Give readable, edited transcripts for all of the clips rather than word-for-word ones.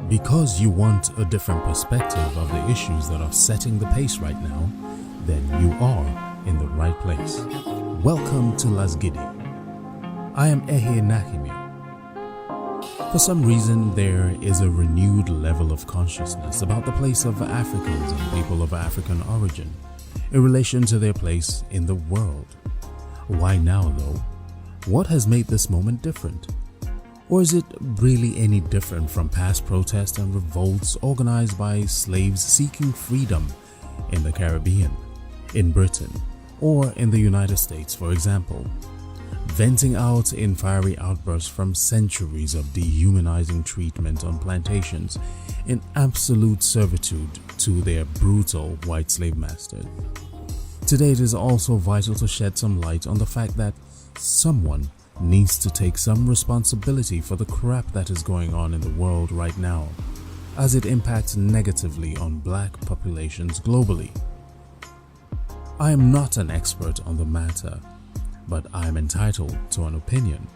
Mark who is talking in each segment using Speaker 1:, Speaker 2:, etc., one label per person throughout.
Speaker 1: Because you want a different perspective of the issues that are setting the pace right now, then you are in the right place. Welcome to Gidi. I am Ehe Nakimio. For some reason, there is a renewed level of consciousness about the place of Africans and people of African origin in relation to their place in the world. Why now though? What has made this moment different? Or is it really any different from past protests and revolts organized by slaves seeking freedom in the Caribbean, in Britain, or in the United States, for example, venting out in fiery outbursts from centuries of dehumanizing treatment on plantations in absolute servitude to their brutal white slave masters? Today it is also vital to shed some light on the fact that someone needs to take some responsibility for the crap that is going on in the world right now, as it impacts negatively on black populations globally. I am not an expert on the matter, but I am entitled to an opinion,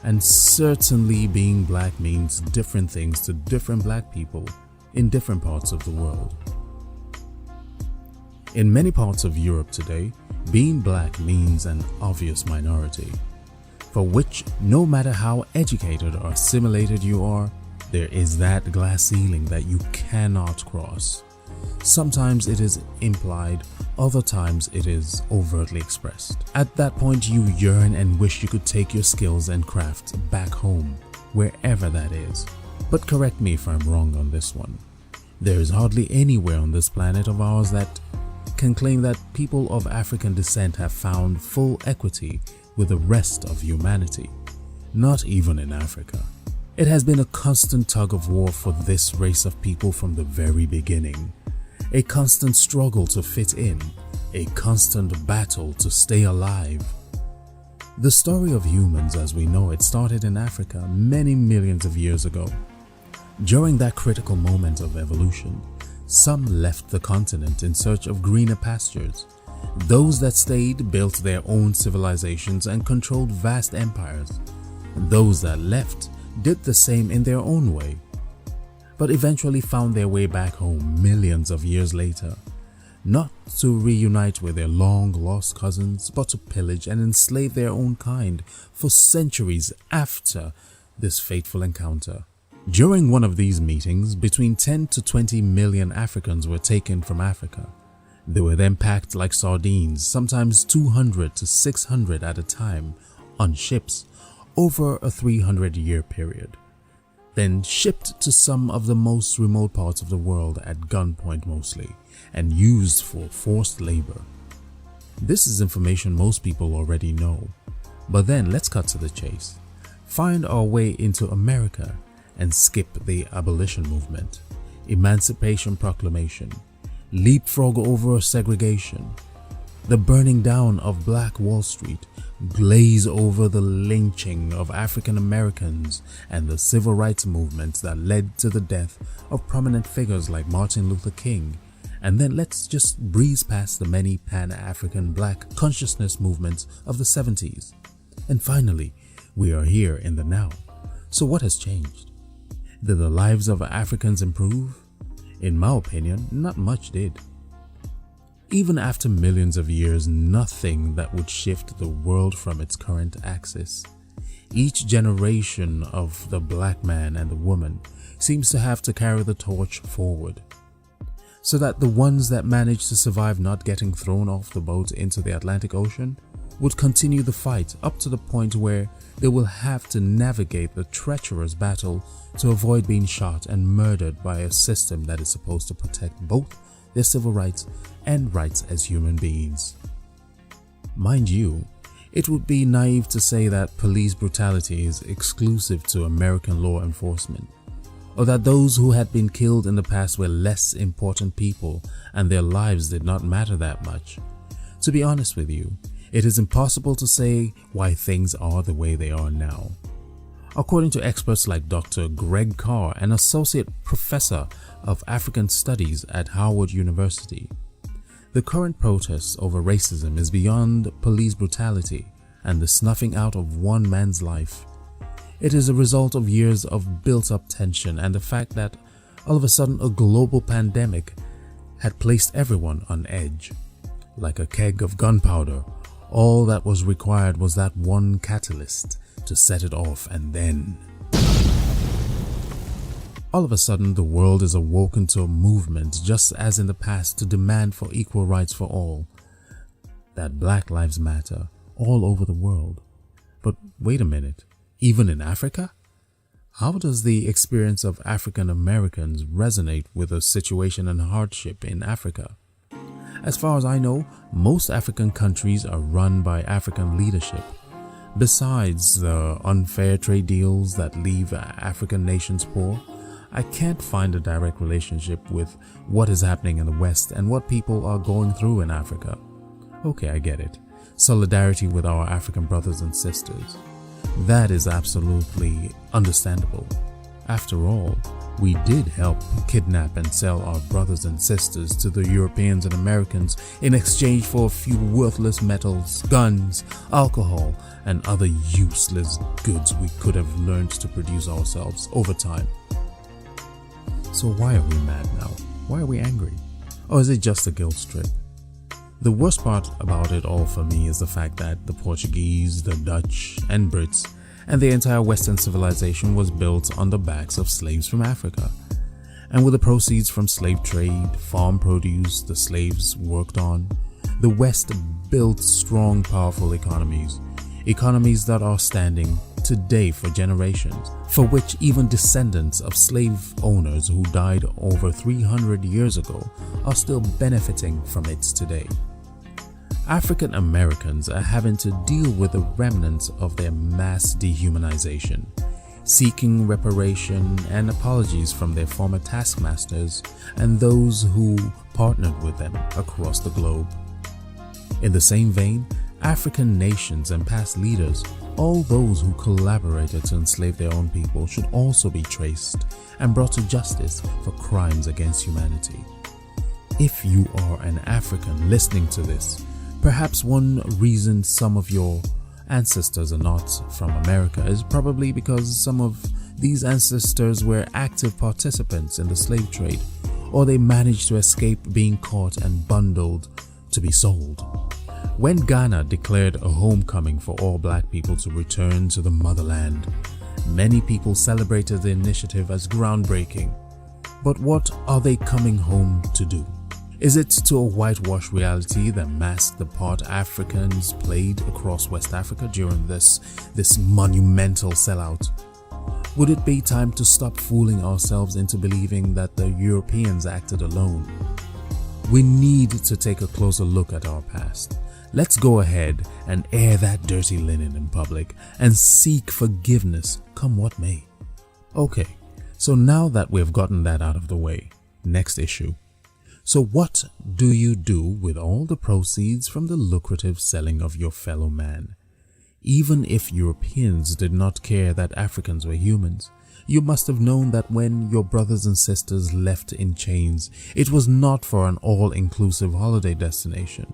Speaker 1: and certainly being black means different things to different black people in different parts of the world. In many parts of Europe today, being black means an obvious minority, for which no matter how educated or assimilated you are, there is that glass ceiling that you cannot cross. Sometimes it is implied, other times it is overtly expressed. At that point you yearn and wish you could take your skills and craft back home, wherever that is. But correct me if I'm wrong on this one. There is hardly anywhere on this planet of ours that can claim that people of African descent have found full equity with the rest of humanity, not even in Africa. It has been a constant tug of war for this race of people from the very beginning, a constant struggle to fit in, a constant battle to stay alive. The story of humans as we know it started in Africa many millions of years ago. During that critical moment of evolution, some left the continent in search of greener pastures. Those that stayed built their own civilizations and controlled vast empires. Those that left did the same in their own way, but eventually found their way back home millions of years later, not to reunite with their long-lost cousins, but to pillage and enslave their own kind for centuries after this fateful encounter. During one of these meetings, between 10 to 20 million Africans were taken from Africa. They were then packed like sardines, sometimes 200 to 600 at a time, on ships over a 300-year period, then shipped to some of the most remote parts of the world at gunpoint mostly, and used for forced labor. This is information most people already know, but then let's cut to the chase. Find our way into America and skip the abolition movement, Emancipation Proclamation, leapfrog over segregation, the burning down of Black Wall Street, glaze over the lynching of African Americans and the civil rights movements that led to the death of prominent figures like Martin Luther King, and then let's just breeze past the many Pan-African black consciousness movements of the 70s. And finally, we are here in the now. So what has changed? Did the lives of Africans improve? In my opinion, not much did. Even after millions of years, nothing that would shift the world from its current axis. Each generation of the black man and the woman seems to have to carry the torch forward, so that the ones that manage to survive not getting thrown off the boat into the Atlantic Ocean would continue the fight up to the point where they will have to navigate the treacherous battle to avoid being shot and murdered by a system that is supposed to protect both their civil rights and rights as human beings. Mind you, it would be naive to say that police brutality is exclusive to American law enforcement, or that those who had been killed in the past were less important people and their lives did not matter that much. To be honest with you, it is impossible to say why things are the way they are now. According to experts like Dr. Greg Carr, an associate professor of African Studies at Howard University, the current protests over racism is beyond police brutality and the snuffing out of one man's life. It is a result of years of built-up tension and the fact that All of a sudden, a global pandemic had placed everyone on edge. Like a keg of gunpowder, all that was required was that one catalyst to set it off, and then all of a sudden the world is awoken to a movement, just as in the past, to demand for equal rights for all. That Black Lives Matter all over the world. But wait a minute, even in Africa? How does the experience of African Americans resonate with the situation and hardship in Africa? As far as I know, most African countries are run by African leadership. Besides the unfair trade deals that leave African nations poor, I can't find a direct relationship with what is happening in the West and what people are going through in Africa. Okay, I get it. Solidarity with our African brothers and sisters. That is absolutely understandable. After all, we did help kidnap and sell our brothers and sisters to the Europeans and Americans in exchange for a few worthless metals, guns, alcohol, and other useless goods we could have learned to produce ourselves over time. So why are we mad now? Why are we angry? Or is it just a guilt trip? The worst part about it all for me is the fact that the Portuguese, the Dutch, and Brits, and the entire Western civilization was built on the backs of slaves from Africa. And with the proceeds from slave trade, farm produce the slaves worked on, the West built strong, powerful economies that are standing today for generations, for which even descendants of slave owners who died over 300 years ago are still benefiting from it today. African Americans are having to deal with the remnants of their mass dehumanization, seeking reparation and apologies from their former taskmasters and those who partnered with them across the globe. In the same vein, African nations and past leaders, all those who collaborated to enslave their own people, should also be traced and brought to justice for crimes against humanity. If you are an African listening to this, perhaps one reason some of your ancestors are not from America is probably because some of these ancestors were active participants in the slave trade, or they managed to escape being caught and bundled to be sold. When Ghana declared a homecoming for all black people to return to the motherland, many people celebrated the initiative as groundbreaking. But what are they coming home to do? Is it to a whitewashed reality that masked the part Africans played across West Africa during this monumental sellout? Would it be time to stop fooling ourselves into believing that the Europeans acted alone? We need to take a closer look at our past. Let's go ahead and air that dirty linen in public and seek forgiveness, come what may. Okay, so now that we've gotten that out of the way, next issue. So what do you do with all the proceeds from the lucrative selling of your fellow man? Even if Europeans did not care that Africans were humans, you must have known that when your brothers and sisters left in chains, it was not for an all-inclusive holiday destination.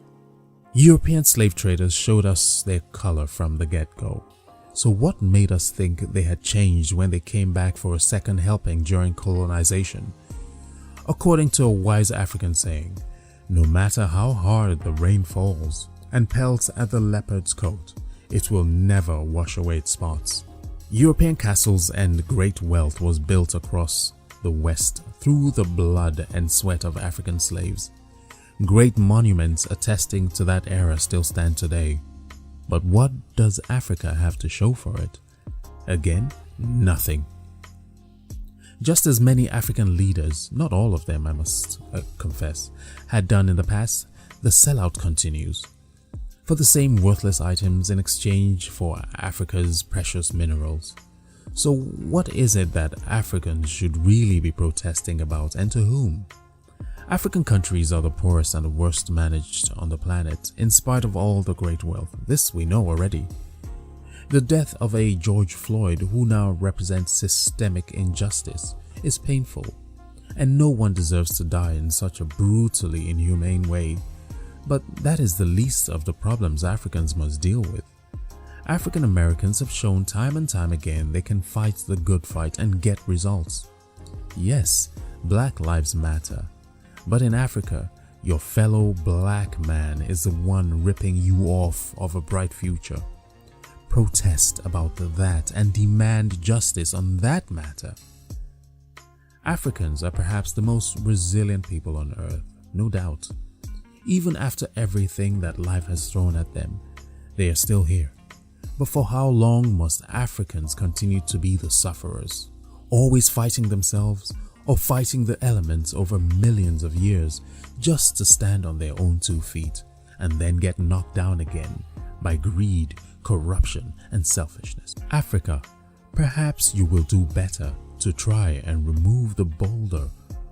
Speaker 1: European slave traders showed us their color from the get-go. So what made us think they had changed when they came back for a second helping during colonization? According to a wise African saying, no matter how hard the rain falls and pelts at the leopard's coat, it will never wash away its spots. European castles and great wealth was built across the West through the blood and sweat of African slaves. Great monuments attesting to that era still stand today. But what does Africa have to show for it? Again, nothing. Just as many African leaders, not all of them I must confess, had done in the past, the sellout continues. For the same worthless items in exchange for Africa's precious minerals. So what is it that Africans should really be protesting about, and to whom? African countries are the poorest and the worst managed on the planet, in spite of all the great wealth. This we know already. The death of a George Floyd, who now represents systemic injustice, is painful, and no one deserves to die in such a brutally inhumane way. But that is the least of the problems Africans must deal with. African Americans have shown time and time again they can fight the good fight and get results. Yes, Black lives matter. But in Africa, your fellow black man is the one ripping you off of a bright future. Protest about that and demand justice on that matter. Africans are perhaps the most resilient people on earth, no doubt. Even after everything that life has thrown at them, they are still here. But for how long must Africans continue to be the sufferers, always fighting themselves or fighting the elements over millions of years just to stand on their own 2 feet and then get knocked down again by greed, corruption, and selfishness? Africa, perhaps you will do better to try and remove the boulder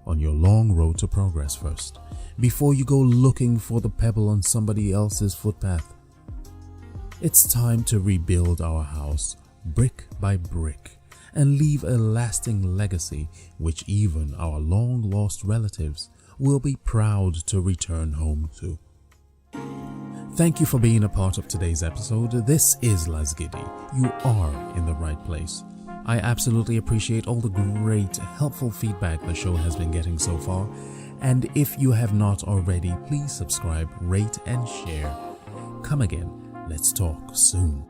Speaker 1: on your long road to progress first, before you go looking for the pebble on somebody else's footpath. It's time to rebuild our house brick by brick and leave a lasting legacy which even our long-lost relatives will be proud to return home to. Thank you for being a part of today's episode. This is Gidi. You are in the right place. I absolutely appreciate all the great, helpful feedback the show has been getting so far. And if you have not already, please subscribe, rate, and share. Come again. Let's talk soon.